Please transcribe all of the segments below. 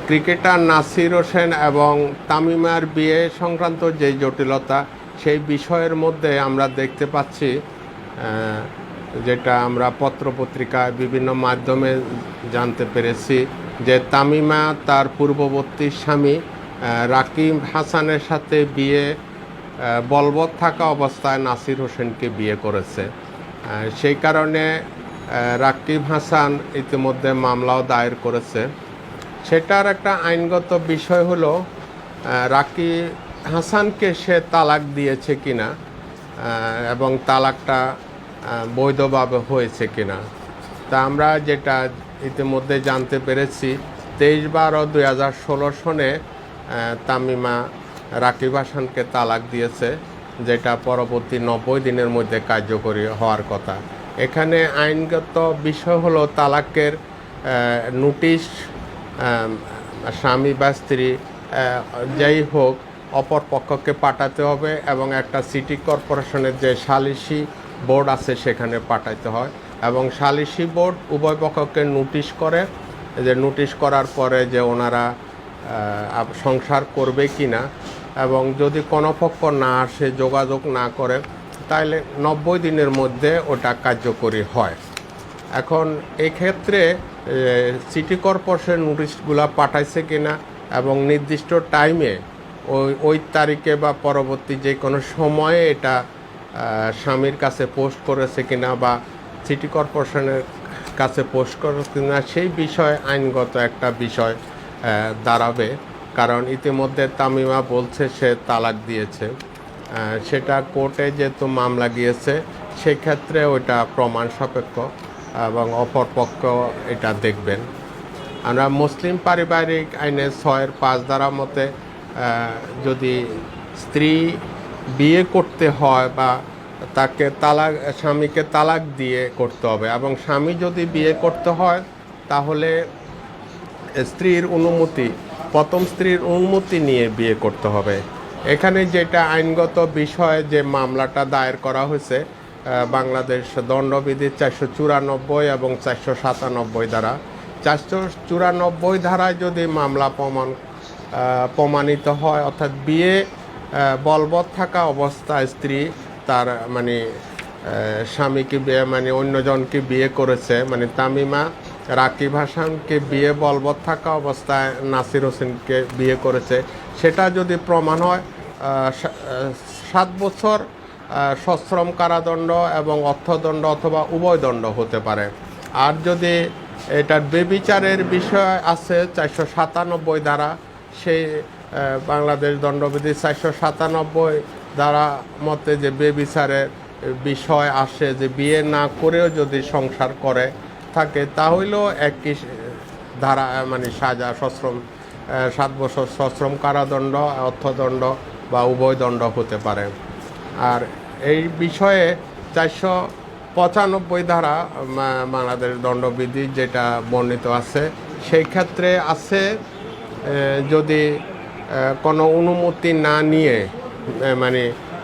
Cricketer Nasir Hossain এবং তামিমার বিয়ে সংক্রান্ত যে জটিলতা, সেই বিষয়ের মধ্যে আমরা দেখতে পাচ্ছি, যেটা আমরা পত্রপত্রিকায় বিভিন্ন মাধ্যমে জানতে পেরেছি, যে তামিমা তার পূর্ববর্তী স্বামী রাকিব হাসানের সাথে বিয়ে বলবৎ থাকা অবস্থায় নাসির হোসেনকে বিয়ে করেছে। সেই কারণে রাকিব হাসান ইতিমধ্যে মামলাও দায়ের করেছে। সেটার একটা আইনগত বিষয় হলো রাকিব হাসানকে সে তালাক দিয়েছে কিনা এবং তালাকটা বৈধভাবে হয়েছে কিনা। তা আমরা যেটা ইতিমধ্যে জানতে পেরেছি, 23/12/2016 সনে তামিমা রাকিব হাসানকে তালাক দিয়েছে, যেটা পরবর্তী 90 দিনের মধ্যে কার্যকরী হওয়ার কথা। এখানে আইনগত বিষয় হলো তালাকের নোটিশ স্বামী বা স্ত্রী যাই হোক অপর পক্ষকে পাঠাতে হবে এবং একটা সিটি কর্পোরেশনের যে সালিসি বোর্ড আছে সেখানে পাঠাতে হয়, এবং সালিসি বোর্ড উভয় পক্ষকে নোটিশ করে, যে নোটিশ করার পরে যে ওনারা সংসার করবে কি না, এবং যদি কোনো পক্ষ না আসে, যোগাযোগ না করে, তাহলে 90 দিনের মধ্যে ওটা কার্যকরী হয়। এখন এই ক্ষেত্রে সিটি কর্পোরেশন নোটিশগুলো পাঠাইছে কিনা এবং নির্দিষ্ট টাইমে ওই তারিখে বা পরবর্তী যে কোনো সময়ে এটা স্বামীর কাছে পোস্ট করেছে কিনা বা সিটি কর্পোরেশনের কাছে পোস্ট করেছে কিনা, সেই বিষয়ে আইনগত একটা বিষয় দাঁড়াবে। কারণ ইতিমধ্যে তামিমা বলছে সে তালাক দিয়েছে, সেটা কোর্টে যেহেতু মামলা গিয়েছে, সেক্ষেত্রে ওইটা প্রমাণ সাপেক্ষ এবং অপরপক্ষ এটা দেখবেন। আমরা মুসলিম পারিবারিক আইনের 6-5 ধারা মতে যদি স্ত্রী বিয়ে করতে হয় বা তাকে স্বামীকে তালাক দিয়ে করতে হবে, এবং স্বামী যদি বিয়ে করতে হয় তাহলে স্ত্রীর অনুমতি, প্রথম স্ত্রীর অনুমতি নিয়ে বিয়ে করতে হবে। এখানে যেটা আইনগত বিষয়, যে মামলাটা দায়ের করা হয়েছে বাংলাদেশ দণ্ডবিধির 494 এবং 497 ধারা। 494 ধারায় যদি মামলা প্রমাণিত হয়, অর্থাৎ বিয়ে বলবৎ থাকা অবস্থায় স্ত্রী তার স্বামীকে বিয়ে অন্যজনকে বিয়ে করেছে, তামিমা রাকিব হাসানকে বিয়ে বলবৎ থাকা অবস্থায় নাসির হোসেনকে বিয়ে করেছে, সেটা যদি প্রমাণ হয় 7 বছর সশ্রম কারাদণ্ড এবং অর্থদণ্ড অথবা উভয় দণ্ড হতে পারে। আর যদি এটার বেবিচারের বিষয় আছে 497 ধারা, সেই বাংলাদেশ দণ্ডবিধি 497 ধারা মতে যে বেবিচারের বিষয় আসে, যে বিয়ে না করেও যদি সংসার করে থাকে, তাহলেও একই ধারা সাজা সশ্রম 7 বছর সশ্রম কারাদণ্ড, অর্থদণ্ড বা উভয় দণ্ড হতে পারে। আর এই বিষয়ে 495 ধারা বাংলাদেশ দণ্ডবিধি যেটা বর্ণিত আছে, সেই ক্ষেত্রে আছে যদি কোনো অনুমতি না নিয়ে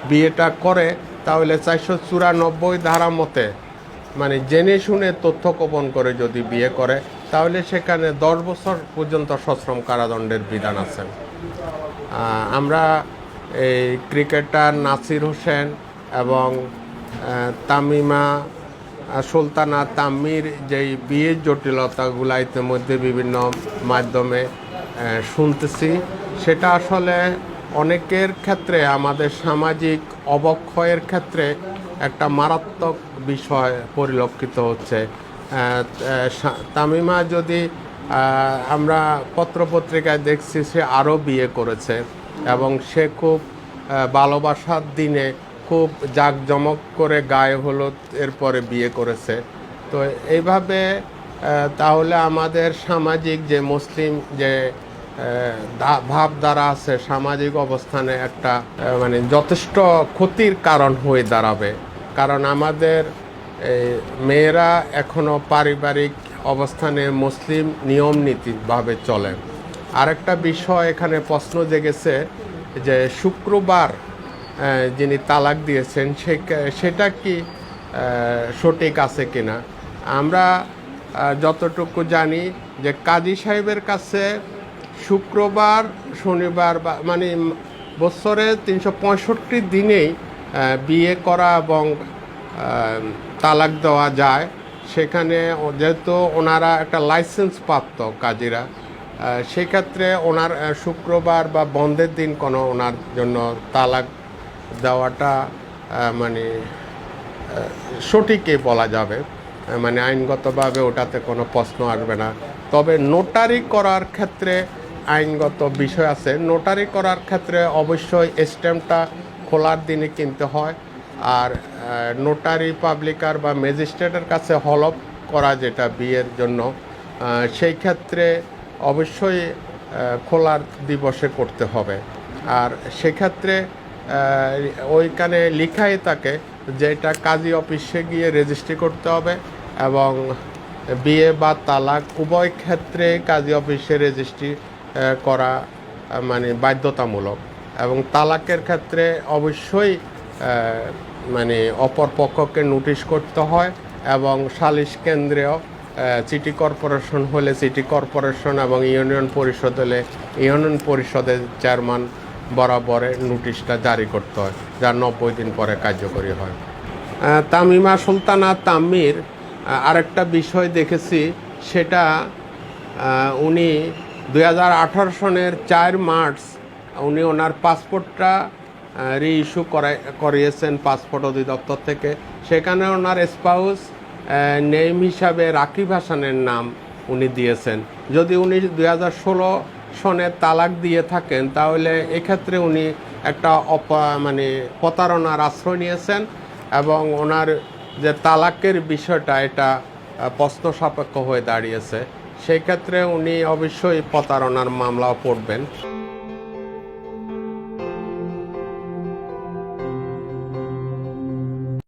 বিয়েটা করে, তাহলে 494 ধারা মতে জেনে শুনে তথ্য গোপন করে যদি বিয়ে করে, তাহলে সেখানে 10 বছর পর্যন্ত সশ্রম কারাদণ্ডের বিধান আছে। আমরা এই ক্রিকেটার নাসির হোসেন এবং তামিমা সুলতানা তাম্মির যেই বিয়ের জটিলতাগুলো ইতিমধ্যে বিভিন্ন মাধ্যমে শুনতেছি, সেটা আসলে অনেকের ক্ষেত্রে আমাদের সামাজিক অবক্ষয়ের ক্ষেত্রে একটা মারাত্মক বিষয় পরিলক্ষিত হচ্ছে। তামিমা যদি আমরা পত্রপত্রিকায় দেখছি সে আরও বিয়ে করেছে, এবং সে খুব ভালোবাসার দিনে খুব জাঁকজমক করে গায়ে হলুদ এরপরে বিয়ে করেছে। তো এইভাবে তাহলে আমাদের সামাজিক যে মুসলিম যে ভাবধারা আছে, সামাজিক অবস্থানে একটা যথেষ্ট ক্ষতির কারণ হয়ে দাঁড়াবে। কারণ আমাদের মেয়েরা এখনও পারিবারিক অবস্থানে মুসলিম নিয়ম নীতিভাবে চলে। আরেকটা বিষয় এখানে প্রশ্ন জেগেছে যে শুক্রবার যিনি তালাক দিয়েছেন সেটা কি সঠিক আছে কিনা। আমরা যতটুকু জানি যে কাজী সাহেবের কাছে শুক্রবার শনিবার বা মানে বছরে 365 দিনেই বিয়ে করা এবং তালাক দেওয়া যায়। সেখানে যেহেতু ওনারা একটা লাইসেন্স প্রাপ্ত কাজীরা, সেক্ষেত্রে ওনার শুক্রবার বা বন্ধের দিন কোনো ওনার জন্য তালাক দেওয়াটা মানে সঠিকই বলা যাবে, মানে আইনগতভাবে ওটাতে কোনো প্রশ্ন আসবে না। তবে নোটারি করার ক্ষেত্রে আইনগত বিষয় আছে। নোটারি করার ক্ষেত্রে অবশ্যই স্ট্যাম্পটা খোলার দিনে কিনতে হয়। আর নোটারি পাবলিকার বা ম্যাজিস্ট্রেটের কাছে হলফ করা যেটা বিয়ের জন্য, সেই ক্ষেত্রে অবশ্যই খোলার দিবসে করতে হবে। আর সেক্ষেত্রে ওইখানে লিখাই থাকে যেটা কাজী অফিসে গিয়ে রেজিস্ট্রি করতে হবে, এবং বিয়ে বা তালাক উভয় ক্ষেত্রে কাজী অফিসে রেজিস্ট্রি করা মানে বাধ্যতামূলক। এবং তালাকের ক্ষেত্রে অবশ্যই মানে অপর পক্ষকে নোটিশ করতে হয়, এবং সালিশ কেন্দ্রেও সিটি কর্পোরেশন হলে সিটি কর্পোরেশন এবং ইউনিয়ন পরিষদ হলে ইউনিয়ন পরিষদের চেয়ারম্যান বরাবরে নোটিশটা জারি করতে হয়, যা 90 দিন পরে কার্যকরী হয়। তামিমা সুলতানা তাম্মির আরেকটা বিষয় দেখেছি, সেটা উনি 2018 সনের 4 মার্চ উনি ওনার পাসপোর্টটা রিইস্যু করিয়েছেন পাসপোর্ট অধিদপ্তর থেকে। সেখানে ওনার স্পাউস নেম হিসাবে রাকিব হাসানের নাম উনি দিয়েছেন। যদি উনি 2016 সনে তালাক দিয়ে থাকেন, তাহলে এক্ষেত্রে উনি একটা মানে প্রতারণার আশ্রয় নিয়েছেন, এবং ওনার যে তালাকের বিষয়টা এটা প্রশ্ন সাপেক্ষ হয়ে দাঁড়িয়েছে। সেই ক্ষেত্রে উনি অবশ্যই প্রতারণার মামলাও পড়বেন।